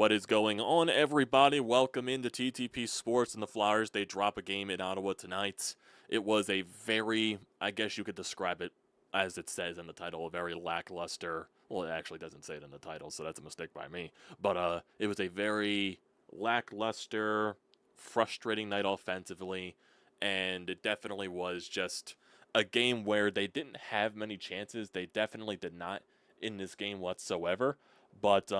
What is going on, everybody? Welcome into TTP Sports and the Flyers. They drop a game in Ottawa tonight. It was a very, I guess you could describe it as it says in the title, a very lackluster. Well, it actually doesn't say it in the title, so that's a mistake by me. But it was a very lackluster, frustrating night offensively, and it definitely was just a game where they didn't have many chances. They definitely did not in this game whatsoever. But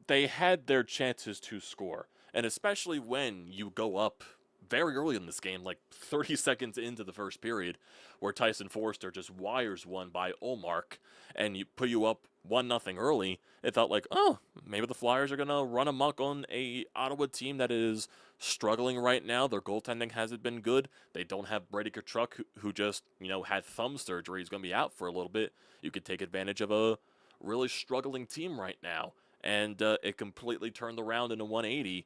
they had their chances to score. And especially when you go up very early in this game, like 30 seconds into the first period, where Tyson Forster just wires one by Olmark, and you put you up 1-0 early, it felt like, oh, maybe the Flyers are going to run amok on a Ottawa team that is struggling right now. Their goaltending hasn't been good. They don't have Brady Tkachuk, who just, had thumb surgery. He's going to be out for a little bit. You could take advantage of a really struggling team right now. And it completely turned around in a 180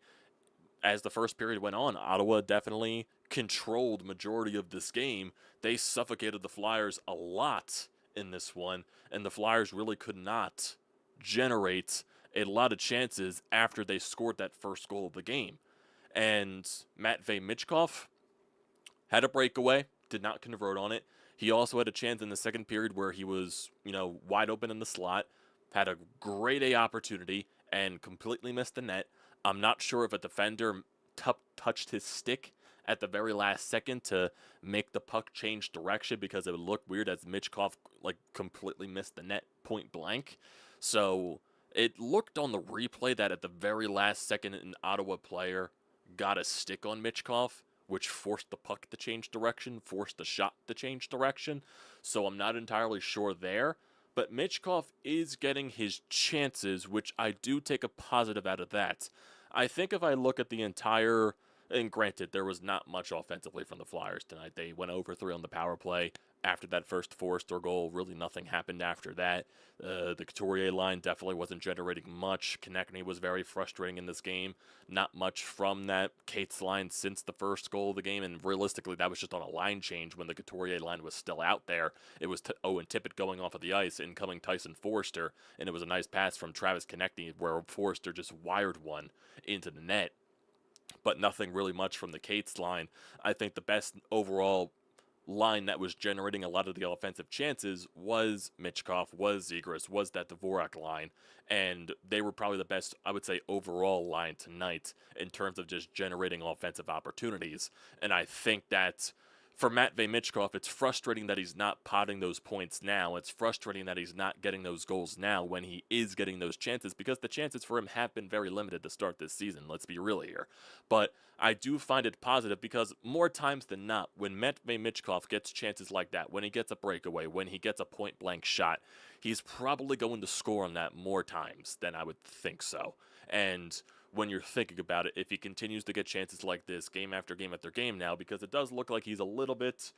as the first period went on. Ottawa definitely controlled majority of this game. They suffocated the Flyers a lot in this one, and the Flyers really could not generate a lot of chances after they scored that first goal of the game. And Matvei Michkov had a breakaway, did not convert on it. He also had a chance in the second period where he was, wide open in the slot, had a grade A opportunity, and completely missed the net. I'm not sure if a defender touched his stick at the very last second to make the puck change direction, because it would look weird as Michkov completely missed the net point blank. So it looked on the replay that at the very last second an Ottawa player got a stick on Michkov, which forced the puck to change direction, forced the shot to change direction. So I'm not entirely sure there. But Michkov is getting his chances, which I do take a positive out of that. I think if I look at the entire, and granted, there was not much offensively from the Flyers tonight. They went over 3 on the power play. After that first Forster goal, really nothing happened after that. The Couturier line definitely wasn't generating much. Konechny was very frustrating in this game. Not much from that Cates line since the first goal of the game, and realistically, that was just on a line change when the Couturier line was still out there. It was Owen Tippett going off of the ice, incoming Tyson Forster, and it was a nice pass from Travis Konechny where Forster just wired one into the net. But nothing really much from the Cates line. I think the best overall line that was generating a lot of the offensive chances was Michkov, was Zegras, was that Dvorak line, and they were probably the best, I would say, overall line tonight in terms of just generating offensive opportunities. And I think that for Matvei Michkov, it's frustrating that he's not potting those points now. It's frustrating that he's not getting those goals now when he is getting those chances, because the chances for him have been very limited to start this season, let's be real here. But I do find it positive, because more times than not, when Matvei Michkov gets chances like that, when he gets a breakaway, when he gets a point-blank shot, he's probably going to score on that more times than I would think so. And when you're thinking about it, if he continues to get chances like this game after game after game now, because it does look like he's a little bit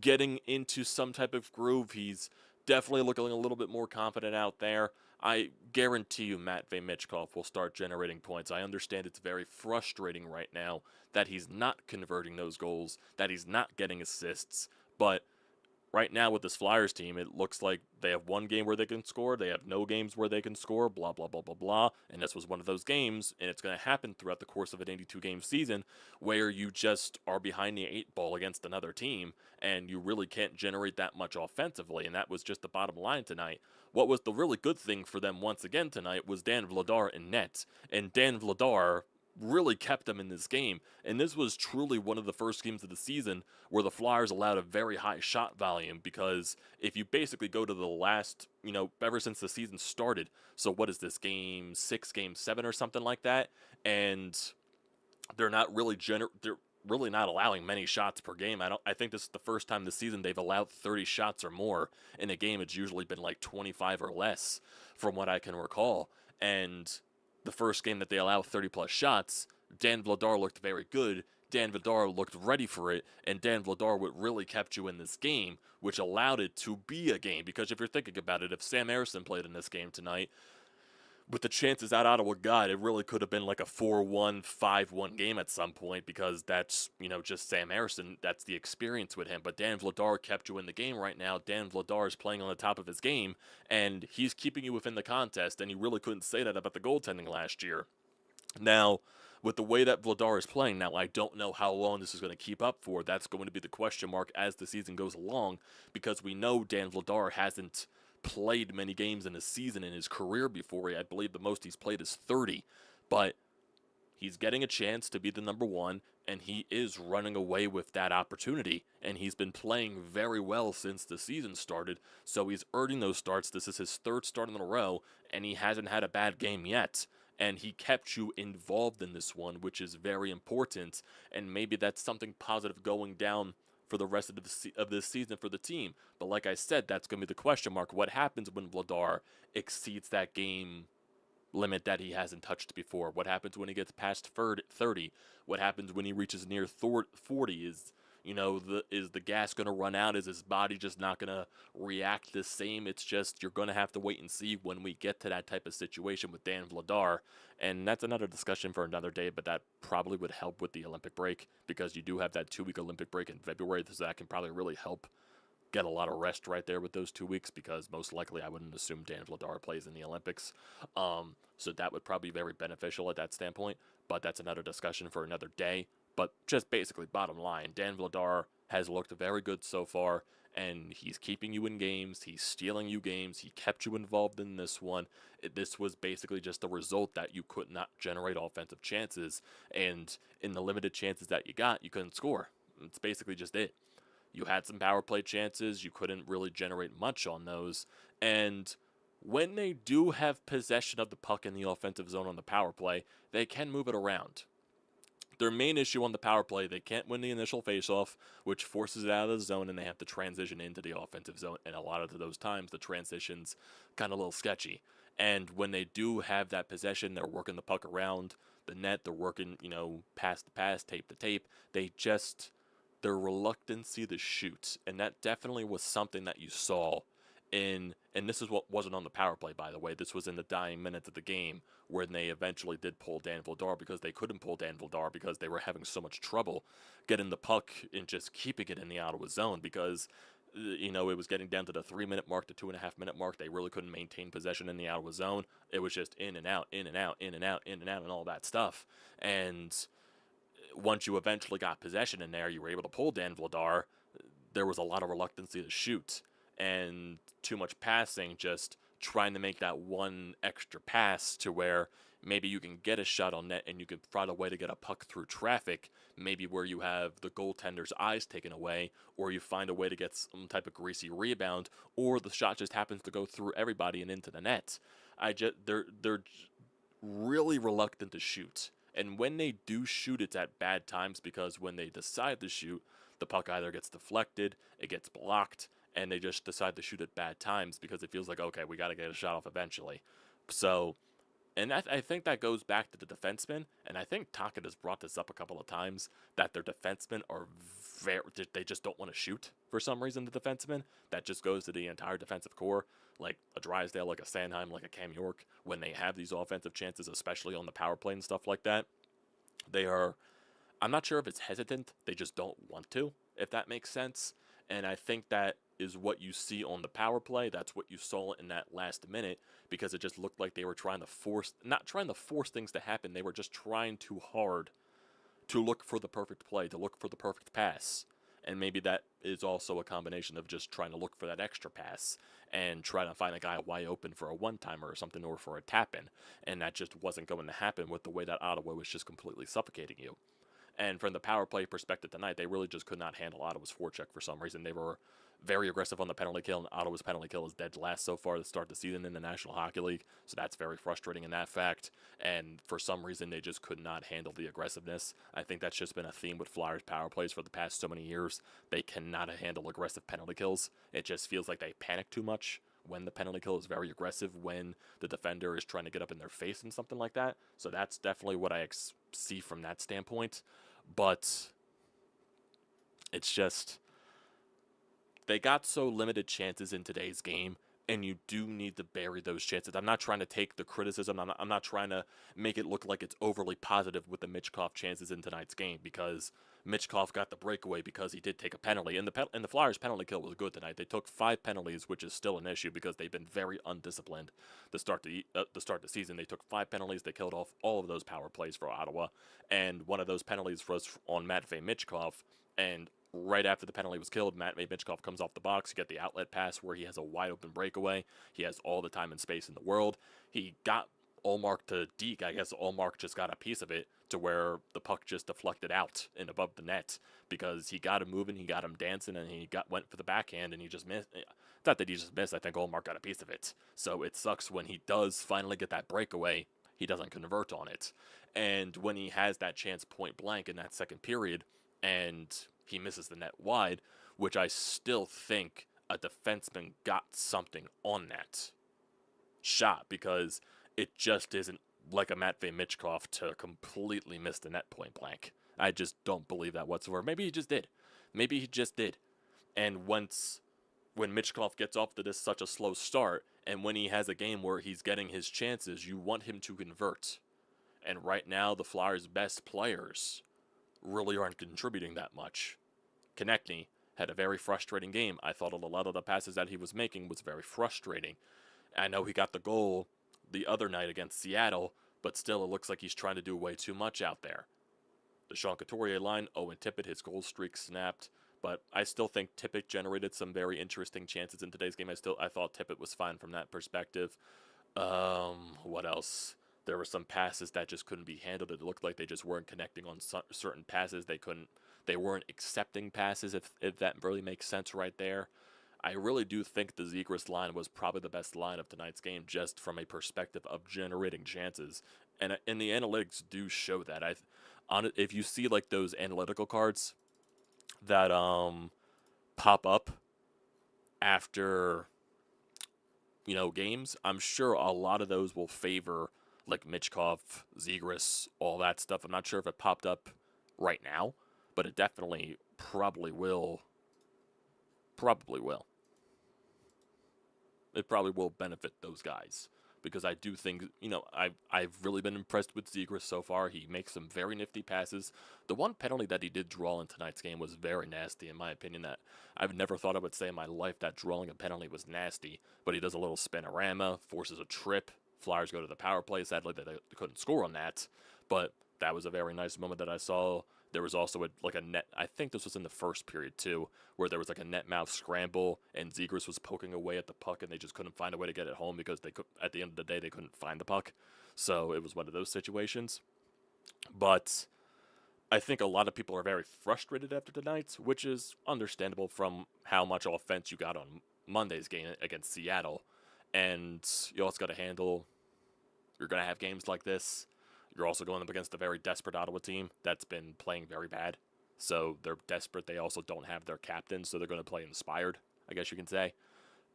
getting into some type of groove, he's definitely looking a little bit more confident out there. I guarantee you Matvei Michkov will start generating points. I understand it's very frustrating right now that he's not converting those goals, that he's not getting assists, but right now with this Flyers team, it looks like they have one game where they can score, they have no games where they can score, blah, blah, blah, blah, blah. And this was one of those games, and it's going to happen throughout the course of an 82-game season, where you just are behind the 8-ball against another team, and you really can't generate that much offensively, and that was just the bottom line tonight. What was the really good thing for them once again tonight was Dan Vladar in net, and Dan Vladar really kept them in this game. And this was truly one of the first games of the season where the Flyers allowed a very high shot volume, because if you basically go to the last, ever since the season started, so what is this, game 6, game 7 or something like that, and they're not really they're really not allowing many shots per game. I think this is the first time this season they've allowed 30 shots or more in a game. It's usually been like 25 or less from what I can recall. And the first game that they allowed 30-plus shots, Dan Vladar looked very good. Dan Vladar looked ready for it, and Dan Vladar what really kept you in this game, which allowed it to be a game. Because if you're thinking about it, if Sam Ersson played in this game tonight, with the chances that Ottawa got, it really could have been like a 4-1, 5-1 game at some point because that's, just Sam Harrison. That's the experience with him. But Dan Vladar kept you in the game right now. Dan Vladar is playing on the top of his game, and he's keeping you within the contest, and you really couldn't say that about the goaltending last year. Now, with the way that Vladar is playing now, I don't know how long this is going to keep up for. That's going to be the question mark as the season goes along, because we know Dan Vladar hasn't played many games in a season in his career before. I believe the most he's played is 30, but he's getting a chance to be the number one, and he is running away with that opportunity, and he's been playing very well since the season started, so he's earning those starts. This is his third start in a row, and he hasn't had a bad game yet, and he kept you involved in this one, which is very important, and maybe that's something positive going down for the rest of this season for the team. But like I said, that's going to be the question mark. What happens when Vladar exceeds that game limit that he hasn't touched before? What happens when he gets past 30? What happens when he reaches near 40? Is the gas going to run out? Is his body just not going to react the same? It's just, you're going to have to wait and see when we get to that type of situation with Dan Vladar. And that's another discussion for another day, but that probably would help with the Olympic break, because you do have that 2-week Olympic break in February, so that can probably really help get a lot of rest right there with those 2 weeks, because most likely I wouldn't assume Dan Vladar plays in the Olympics. So that would probably be very beneficial at that standpoint, but that's another discussion for another day. But just basically, bottom line, Dan Vladar has looked very good so far, and he's keeping you in games. He's stealing you games. He kept you involved in this one. This was basically just a result that you could not generate offensive chances, and in the limited chances that you got, you couldn't score. It's basically just it. You had some power play chances. You couldn't really generate much on those. And when they do have possession of the puck in the offensive zone on the power play, they can move it around. Their main issue on the power play, they can't win the initial faceoff, which forces it out of the zone, and they have to transition into the offensive zone. And a lot of those times, the transition's kind of a little sketchy. And when they do have that possession, they're working the puck around the net. They're working, pass to pass, tape to tape. Their reluctancy to shoot, and that definitely was something that you saw and this is what wasn't on the power play, by the way. This was in the dying minutes of the game when they eventually did pull Dan Vladar, because they couldn't pull Dan Vladar because they were having so much trouble getting the puck and just keeping it in the Ottawa zone, because it was getting down to the 3-minute mark, the 2.5-minute mark. They really couldn't maintain possession in the Ottawa zone. It was just in and out, in and out, in and out, in and out, and all that stuff. And once you eventually got possession in there, you were able to pull Dan Vladar. There was a lot of reluctancy to shoot and too much passing, just trying to make that one extra pass to where maybe you can get a shot on net and you can find a way to get a puck through traffic, maybe where you have the goaltender's eyes taken away, or you find a way to get some type of greasy rebound, or the shot just happens to go through everybody and into the net. They're really reluctant to shoot. And when they do shoot, it's at bad times, because when they decide to shoot, the puck either gets deflected, it gets blocked, and they just decide to shoot at bad times because it feels like, okay, we got to get a shot off eventually. So, and I think that goes back to the defensemen, and I think Tackett has brought this up a couple of times, that their defensemen are they just don't want to shoot for some reason, the defensemen. That just goes to the entire defensive core, like a Drysdale, like a Sanheim, like a Cam York. When they have these offensive chances, especially on the power play and stuff like that, they are, I'm not sure if it's hesitant, they just don't want to, if that makes sense. And I think that is what you see on the power play. That's what you saw in that last minute, because it just looked like they were not trying to force things to happen. They were just trying too hard to look for the perfect play, to look for the perfect pass. And maybe that is also a combination of just trying to look for that extra pass and trying to find a guy wide open for a one-timer or something, or for a tap-in. And that just wasn't going to happen with the way that Ottawa was just completely suffocating you. And from the power play perspective tonight, they really just could not handle Ottawa's forecheck for some reason. They were very aggressive on the penalty kill, and Ottawa's penalty kill is dead last so far to start the season in the National Hockey League. So that's very frustrating in that fact. And for some reason, they just could not handle the aggressiveness. I think that's just been a theme with Flyers power plays for the past so many years. They cannot handle aggressive penalty kills. It just feels like they panic too much when the penalty kill is very aggressive, when the defender is trying to get up in their face and something like that. So that's definitely what I see from that standpoint. But it's just, they got so limited chances in today's game, and you do need to bury those chances. I'm not trying to take the criticism. I'm not trying to make it look like it's overly positive with the Michkov chances in tonight's game, because Michkov got the breakaway because he did take a penalty, and the Flyers' penalty kill was good tonight. They took 5 penalties, which is still an issue because they've been very undisciplined to start the season. They took 5 penalties. They killed off all of those power plays for Ottawa, and one of those penalties was on Matvei Michkov, and right after the penalty was killed, Matvei Michkov comes off the box. You get the outlet pass where he has a wide open breakaway. He has all the time and space in the world. He got Ullmark to deke. I guess Ullmark just got a piece of it to where the puck just deflected out and above the net because he got him moving, he got him dancing, and he went for the backhand and he just missed. It's not that he just missed. I think Ullmark got a piece of it. So it sucks when he does finally get that breakaway, he doesn't convert on it. And when he has that chance point blank in that second period and he misses the net wide, which I still think a defenseman got something on that shot, because it just isn't like a Matvei Michkov to completely miss the net point blank. I just don't believe that whatsoever. Maybe he just did. Maybe he just did. And when Michkov gets off to this such a slow start, and when he has a game where he's getting his chances, you want him to convert. And right now, the Flyers' best players really aren't contributing that much. Konechny had a very frustrating game. I thought a lot of the passes that he was making was very frustrating. I know he got the goal the other night against Seattle, but still it looks like he's trying to do way too much out there. The Sean Couturier line, Owen Tippett, his goal streak snapped, but I still think Tippett generated some very interesting chances in today's game. I thought Tippett was fine from that perspective. What else? There were some passes that just couldn't be handled. It looked like they just weren't connecting on certain passes. They weren't accepting passes, if that really makes sense right there. I really do think the Zegras line was probably the best line of tonight's game, just from a perspective of generating chances. And the analytics do show that. If you see like those analytical cards that pop up after games, I'm sure a lot of those will favor like Michkov, Zegras, all that stuff. I'm not sure if it popped up right now, but it definitely probably will. It probably will benefit those guys, because I do think, I've really been impressed with Zegras so far. He makes some very nifty passes. The one penalty that he did draw in tonight's game was very nasty, in my opinion. That I've never thought I would say in my life that drawing a penalty was nasty, but he does a little spinorama, forces a trip. Flyers go to the power play. Sadly, they couldn't score on that, but that was a very nice moment that I saw. There was also a net, I think this was in the first period too, where there was like a net mouth scramble and Zegras was poking away at the puck and they just couldn't find a way to get it home because at the end of the day, they couldn't find the puck. So it was one of those situations. But I think a lot of people are very frustrated after tonight, which is understandable from how much offense you got on Monday's game against Seattle. And you also got to handle, you're going to have games like this. You're also going up against a very desperate Ottawa team that's been playing very bad. So they're desperate. They also don't have their captain, so they're going to play inspired, I guess you can say.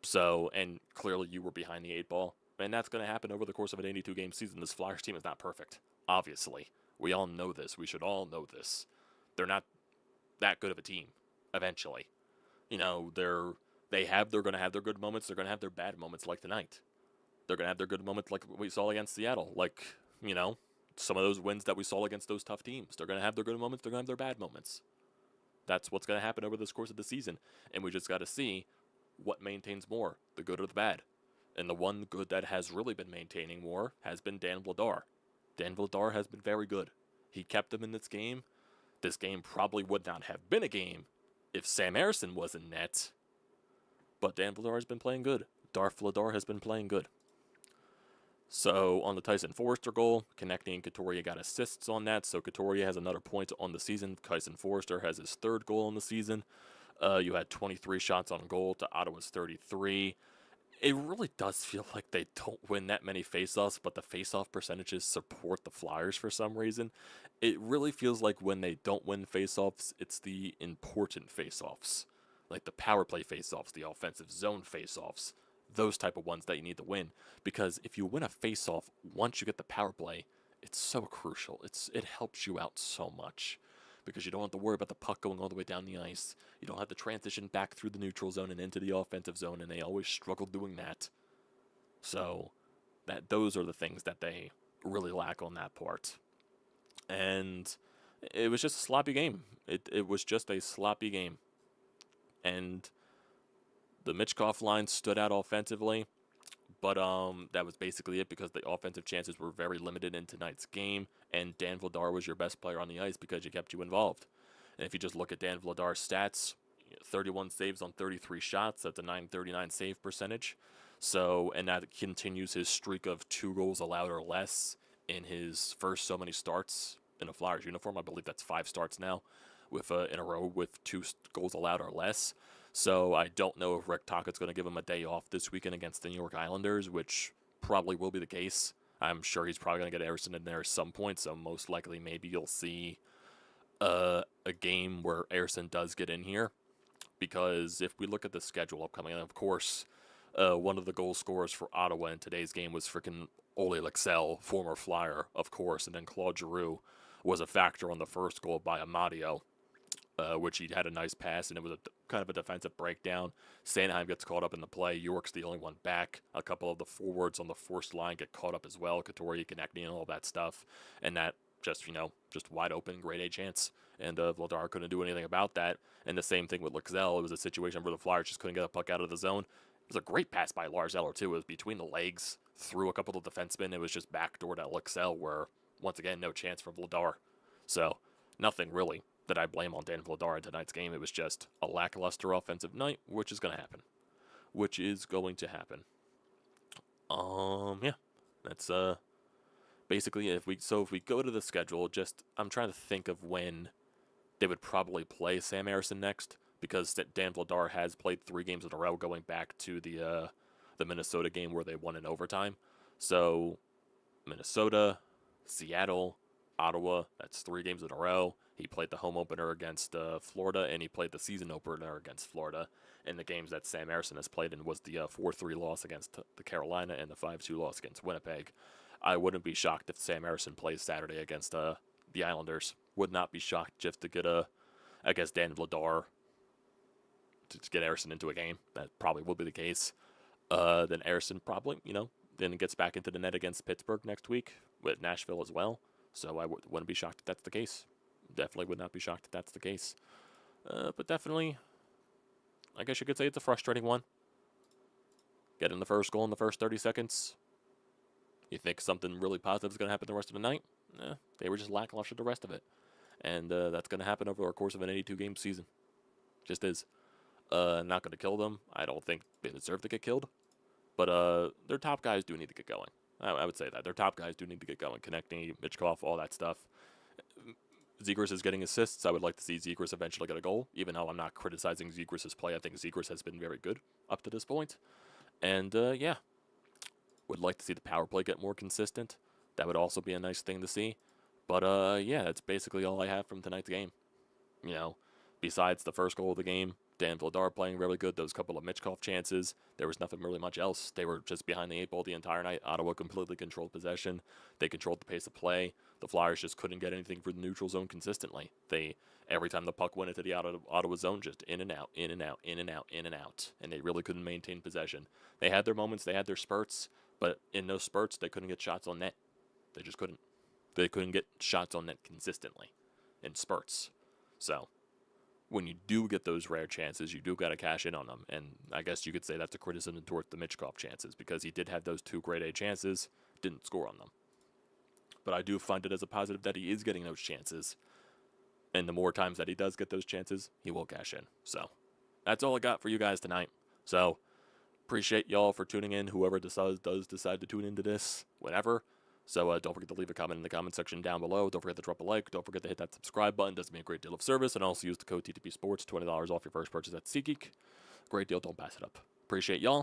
So, and clearly you were behind the 8 ball. And that's going to happen over the course of an 82-game season. This Flyers team is not perfect, obviously. We all know this. We should all know this. They're not that good of a team, eventually. They're going to have their good moments. They're going to have their bad moments like tonight. They're going to have their good moments like we saw against Seattle. Like, some of those wins that we saw against those tough teams. They're going to have their good moments. They're going to have their bad moments. That's what's going to happen over this course of the season. And we just got to see what maintains more, the good or the bad. And the one good that has really been maintaining more has been Dan Vladar. Dan Vladar has been very good. He kept them in this game. This game probably would not have been a game if Sam Ersson was in net. But Dan Vladar has been playing good. Darth Vladar has been playing good. So on the Tyson Forrester goal, Konechny and Couturier got assists on that. So Couturier has another point on the season. Tyson Forrester has his 3rd goal on the season. You had 23 shots on goal to Ottawa's 33. It really does feel like they don't win that many faceoffs, but the faceoff percentages support the Flyers for some reason. It really feels like when they don't win faceoffs, it's the important faceoffs, like the power play faceoffs, the offensive zone faceoffs. Those type of ones that you need to win, because if you win a face-off once you get the power play, it's so crucial. It helps you out so much, because you don't have to worry about the puck going all the way down the ice. You don't have to transition back through the neutral zone and into the offensive zone, and they always struggle doing that. So those are the things that they really lack on that part. And it was just a sloppy game. It was just a sloppy game. And the Michkov line stood out offensively, but that was basically it because the offensive chances were very limited in tonight's game, and Dan Vladar was your best player on the ice because he kept you involved. And if you just look at Dan Vladar's stats, 31 saves on 33 shots, that's a .939 save percentage. So, and that continues his streak of 2 goals allowed or less in his first so many starts in a Flyers uniform. I believe that's 5 starts now with in a row with 2 goals allowed or less. So I don't know if Rick Tocchet's going to give him a day off this weekend against the New York Islanders, which probably will be the case. I'm sure he's probably going to get Ersson in there at some point, so most likely maybe you'll see a game where Ersson does get in here. Because if we look at the schedule upcoming, and of course, one of the goal scorers for Ottawa in today's game was freaking Ole Lexell, former Flyer, of course, and then Claude Giroux was a factor on the first goal by Amadio, which he had a nice pass, and it was kind of a defensive breakdown. Sanheim gets caught up in the play. York's the only one back. A couple of the forwards on the forced line get caught up as well. Katori, Konechny, and all that stuff. And that just wide open, grade A chance. And Vladar couldn't do anything about that. And the same thing with Lexell. It was a situation where the Flyers just couldn't get a puck out of the zone. It was a great pass by Lars Eller, too. It was between the legs, through a couple of defensemen. It was just backdoored at Lexell, where, once again, no chance for Vladar. So, nothing really that I blame on Dan Vladar in tonight's game. It was just a lackluster offensive night, which is going to happen. Yeah. That's, basically, if we go to the schedule, I'm trying to think of when they would probably play Sam Ersson next, because Dan Vladar has played 3 games in a row going back to the Minnesota game where they won in overtime. So, Minnesota, Seattle, Ottawa, that's 3 games in a row. He played the home opener against Florida, and he played the season opener against Florida. And the games that Sam Ersson has played in was the 4-3 loss against the Carolina and the 5-2 loss against Winnipeg. I wouldn't be shocked if Sam Ersson plays Saturday against the Islanders. Would not be shocked just to get Dan Vladar to get Ersson into a game. That probably will be the case. Then Ersson probably, then gets back into the net against Pittsburgh next week with Nashville as well. So I wouldn't be shocked if that's the case. Definitely would not be shocked if that's the case. But definitely, I guess you could say it's a frustrating one. Getting the first goal in the first 30 seconds. You think something really positive is going to happen the rest of the night? They were just lackluster the rest of it. And that's going to happen over the course of an 82-game season. Just is. Not going to kill them. I don't think they deserve to get killed. But their top guys do need to get going. I would say that. Their top guys do need to get going. Konechny, Michkov, all that stuff. Zegras is getting assists. I would like to see Zegras eventually get a goal, even though I'm not criticizing Zegras' play. I think Zegras has been very good up to this point. And, yeah. Would like to see the power play get more consistent. That would also be a nice thing to see. But, yeah, that's basically all I have from tonight's game. Besides the first goal of the game, Dan Vladar playing really good, those couple of Michkov chances, there was nothing really much else. They were just behind the 8 ball the entire night. Ottawa completely controlled possession. They controlled the pace of play. The Flyers just couldn't get anything for the neutral zone consistently. Every time the puck went into the Ottawa zone, just in and out, in and out, in and out, in and out. And they really couldn't maintain possession. They had their moments, they had their spurts, but in those spurts, they couldn't get shots on net. They just couldn't. They couldn't get shots on net consistently in spurts. So, when you do get those rare chances, you do got to cash in on them. And I guess you could say that's a criticism towards the Michkov chances, because he did have those 2 grade A chances, didn't score on them. But I do find it as a positive that he is getting those chances. And the more times that he does get those chances, he will cash in. So, that's all I got for you guys tonight. So, appreciate y'all for tuning in, whoever does decide to tune into this, whenever. So don't forget to leave a comment in the comment section down below. Don't forget to drop a like. Don't forget to hit that subscribe button. Does me a great deal of service. And also use the code TTPSPORTS, $20 off your first purchase at SEATGEEK. Great deal. Don't pass it up. Appreciate y'all.